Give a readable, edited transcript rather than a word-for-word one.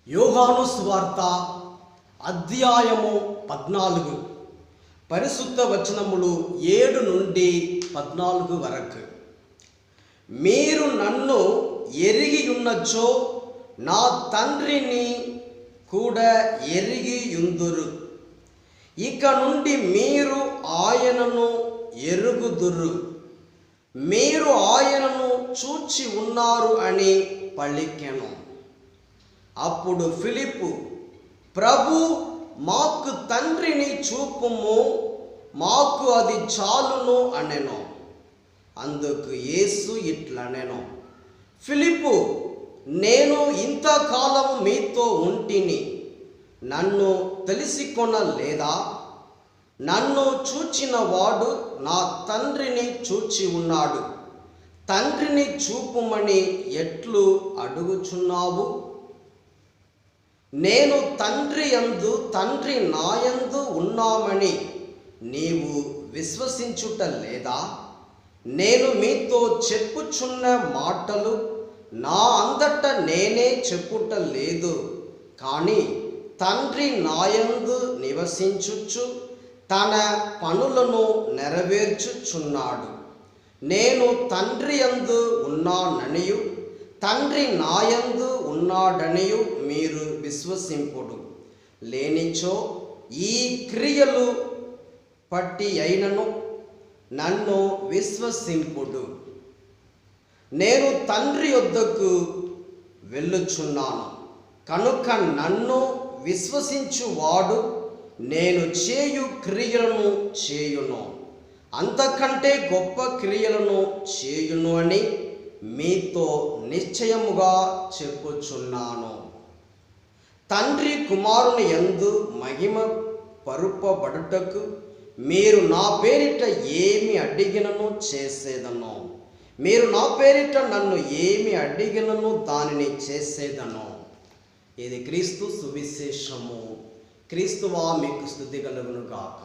యోహాను సువార్త అధ్యాయము 14 పరిశుద్ధ వచనములు 7 నుండి 14 వరకు. మీరు నన్ను ఎరిగి ఉన్నచో నా తండ్రిని కూడా ఎరిగి యుందురు. ఇక నుండి మీరు ఆయనను ఎరుగుదురు, మీరు ఆయనను చూచి ఉన్నారు అని పలికెను. అప్పుడు ఫిలిప్పు, ప్రభు, మాకు తండ్రిని చూపుము, మాకు అది చాలును అనెను. అందుకు యేసు ఇట్లనెను, ఫిలిప్పు, నేను ఇంతకాలం మీతో ఉంటిని, నన్ను తెలిసికొనలేదా? నన్ను చూచిన వాడు నా తండ్రిని చూచి ఉన్నాడు. తండ్రిని చూపుమని ఎట్లు అడుగుచున్నావు? నేను తండ్రి యందు, తండ్రి నాయందు ఉన్నామని నీవు విశ్వసించుట లేదా? నేను మీతో చెప్పుచున్న మాటలు నా అంతట నేనే చెప్పుట లేదు, కానీ తండ్రి నాయందు నివసించుచు తన పనులను నెరవేర్చుచున్నాడు. నేను తండ్రి యందు ఉన్నాననియు తండ్రి నాయందు ఉన్నాడనియు మీరు విశ్వసింపుడు. లేనిచో ఈ క్రియలు పట్టి అయినను నన్ను విశ్వసింపుడు. నేను తండ్రి యొద్దకు వెళ్ళుచున్నాను కనుక నన్ను విశ్వసించువాడు నేను చేయు క్రియలను చేయును, అంతకంటే గొప్ప క్రియలను చేయును అని మీతో నిశ్చయముగా చెప్పుచున్నాను. తండ్రి కుమారుని యందు మహిమ పరుపబడుటకు మీరు నా పేరిట ఏమి అడిగినను చేసేదను. మీరు నా పేరిట నన్ను ఏమి అడిగినను దానిని చేసేదను. ఇది క్రీస్తు సువిశేషము. క్రీస్తువా మీకు స్తుతి కలుగును గాక.